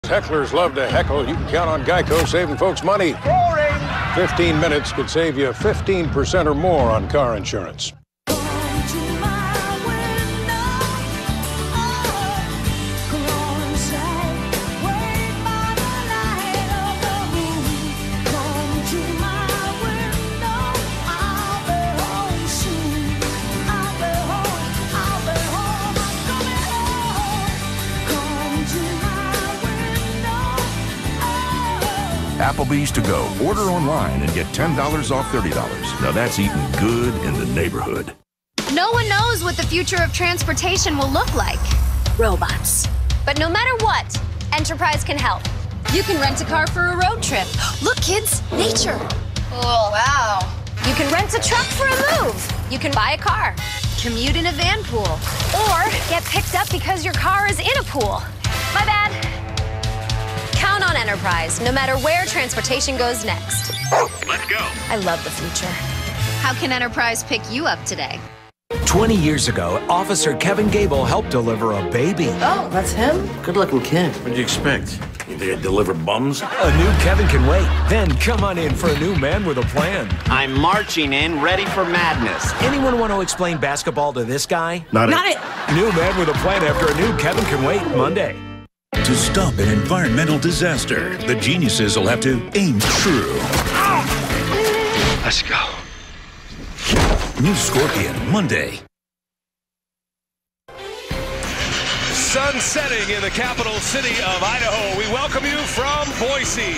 Hecklers love to heckle. You can count on Geico saving folks money. Boring. 15 minutes could save you 15% or more on car insurance. Applebee's to go. Order online and get $10 off $30. Now that's eating good in the neighborhood. No one knows what the future of transportation will look like. Robots. But no matter what, Enterprise can help. You can rent a car for a road trip. Look, kids, nature. Oh, wow. You can rent a truck for a move. You can buy a car, commute in a van pool, or get picked up because your car is in a pool. My bad. Count on Enterprise, no matter where transportation goes next. Let's go. I love the future. How can Enterprise pick you up today? 20 years ago, Officer Kevin Gable helped deliver a baby. Oh, that's him? Good-looking kid. What'd you expect? You think I deliver bums? A new Kevin can wait. Then come on in for a new man with a plan. I'm marching in, ready for madness. Anyone want to explain basketball to this guy? Not it. New man with a plan after a new Kevin can wait Monday. To stop an environmental disaster, the geniuses will have to aim true. Let's go. New Scorpion, Monday. Sun setting in the capital city of Idaho. We welcome you from Boise.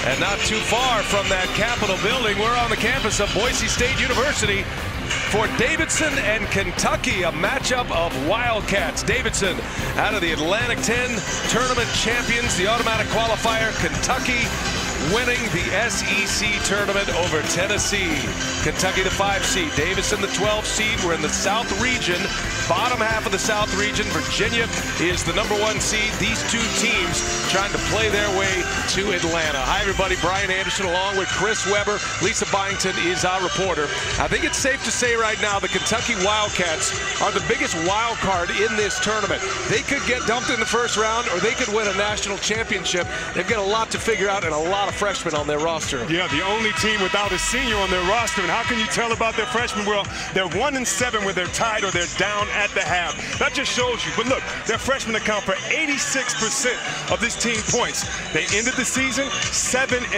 And not too far from that Capitol building, we're on the campus of Boise State University for Davidson and Kentucky, a matchup of Wildcats. Davidson out of the Atlantic 10 tournament champions, the automatic qualifier. Kentucky winning the SEC tournament over Tennessee. Kentucky the 5 seed, Davidson the 12 seed. We're in the South region, bottom half of the South region. Virginia is the number 1 seed. These two teams trying to play their way to Atlanta. Hi everybody, Brian Anderson along with Chris Weber. Lisa Byington is our reporter. I think it's safe to say right now the Kentucky Wildcats are the biggest wild card in this tournament. They could get dumped in the first round or they could win a national championship. They've got a lot to figure out and a lot of freshmen on their roster. Yeah, the only team without a senior on their roster. And how can you tell about their freshmen? Well, they're 1-7 where they're tied or they're down at the half. That just shows you. But look, their freshmen account for 86% of this team points. They ended the season 7-1.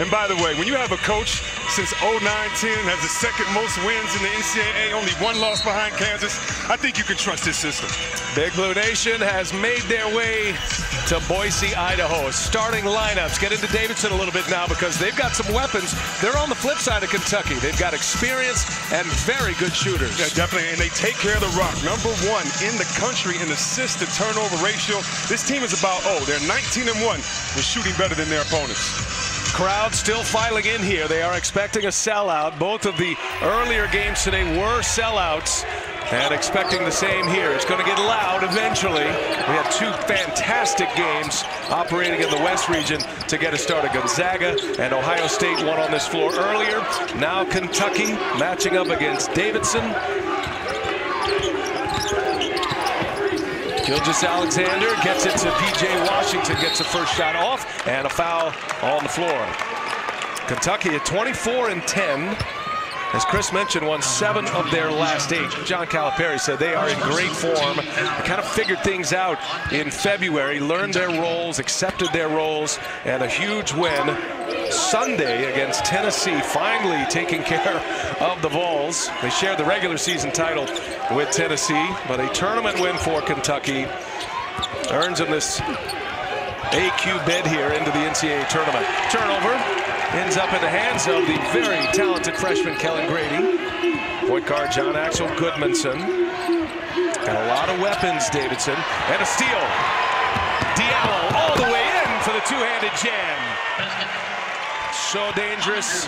And by the way, when you have a coach since 09-10 has the second most wins in the NCAA, only 1 loss behind Kansas, I think you can trust his system. Big Blue Nation has made their way to Boise, Idaho. Starting lineups. Get into Davidson a little bit now because they've got some weapons. They're on the flip side of Kentucky. They've got experience and very good shooters. Yeah, definitely, and they take care of the rock. Number 1 in the country in assist to turnover ratio. This team is about, they're 19-1 with shooting better than their opponents. Crowd still filing in here. They are expecting a sellout. Both of the earlier games today were sellouts. And expecting the same here. It's going to get loud eventually. We had 2 fantastic games operating in the West region to get us started. Gonzaga and Ohio State won on this floor earlier. Now Kentucky matching up against Davidson. Gilgeous Alexander gets it to P.J. Washington, gets the first shot off, and a foul on the floor. Kentucky at 24-10. As Chris mentioned, won 7 of their last 8. John Calipari said they are in great form. They kind of figured things out in February, learned their roles, accepted their roles, and a huge win Sunday against Tennessee, finally taking care of the Vols. They shared the regular season title with Tennessee, but a tournament win for Kentucky earns them this AQ bid here into the NCAA tournament. Turnover ends up in the hands of the very talented freshman Kellen Grady. Point guard John Axel Goodmanson. Got a lot of weapons, Davidson. And a steal. Diallo all the way in for the two-handed jam. So dangerous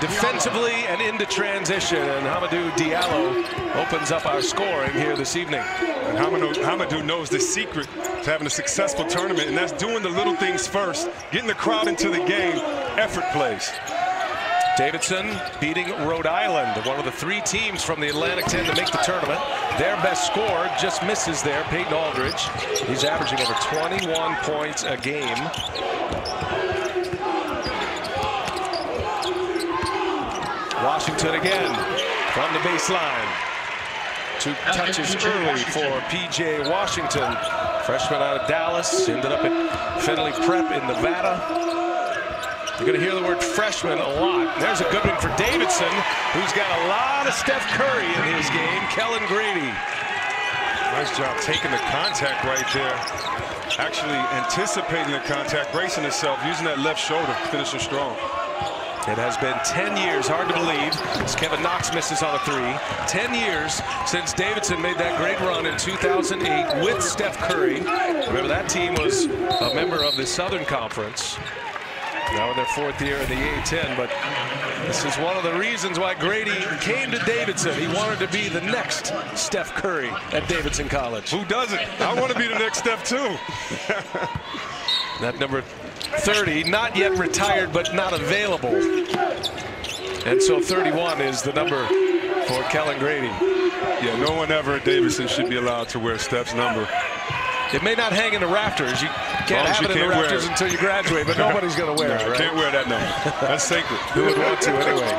defensively and into transition. And Hamidou Diallo opens up our scoring here this evening. And Hamidou knows the secret to having a successful tournament, and that's doing the little things first, getting the crowd into the game, effort plays. Davidson beating Rhode Island, one of the 3 teams from the Atlantic 10 to make the tournament. Their best scorer just misses there, Peyton Aldridge. He's averaging over 21 points a game. Washington again from the baseline. 2 touches early for P.J. Washington. Freshman out of Dallas, ended up at Findlay Prep in Nevada. You're going to hear the word freshman a lot. There's a good one for Davidson, who's got a lot of Steph Curry in his game. Kellen Grady. Nice job taking the contact right there. Actually anticipating the contact, bracing himself, using that left shoulder, finishing strong. It has been 10 years, hard to believe, as Kevin Knox misses on a 3. 10 years since Davidson made that great run in 2008 with Steph Curry. Remember, that team was a member of the Southern Conference. Now in their 4th year in the A-10, but this is one of the reasons why Grady came to Davidson. He wanted to be the next Steph Curry at Davidson College. Who doesn't? I want to be the next Steph too. That number 30, not yet retired, but not available. And so 31 is the number for Kellen Grady. Yeah, no one ever at Davidson should be allowed to wear Steph's number. It may not hang in the rafters. You can't have it in the rafters until you graduate, but nobody's going to wear it, right? Can't wear that number. That's sacred. Who would want to anyway?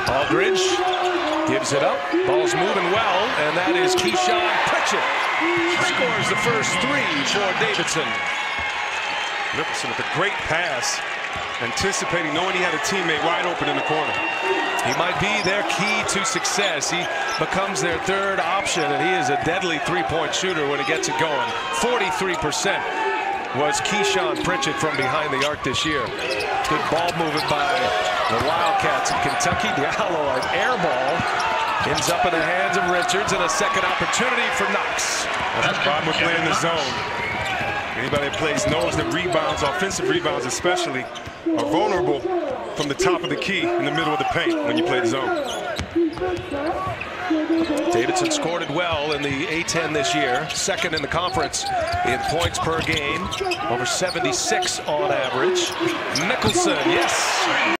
Aldridge gives it up. Ball's moving well, and that is Keyshawn Pritchett. Scores the first 3 for Davidson. Davidson with a great pass, anticipating, knowing he had a teammate wide open in the corner. He might be their key to success. He becomes their 3rd option, and he is a deadly 3-point shooter when he gets it going. 43% was Keyshawn Pritchett from behind the arc this year. Good ball movement by the Wildcats of Kentucky. Diallo, an air ball, ends up in the hands of Richards, and a second opportunity for Knox. That's the problem with playing the zone. Anybody that plays knows that rebounds, offensive rebounds especially, are vulnerable from the top of the key in the middle of the paint when you play the zone. Davidson scored it well in the A-10 this year, 2nd in the conference in points per game, over 76 on average. Mickelson, yes.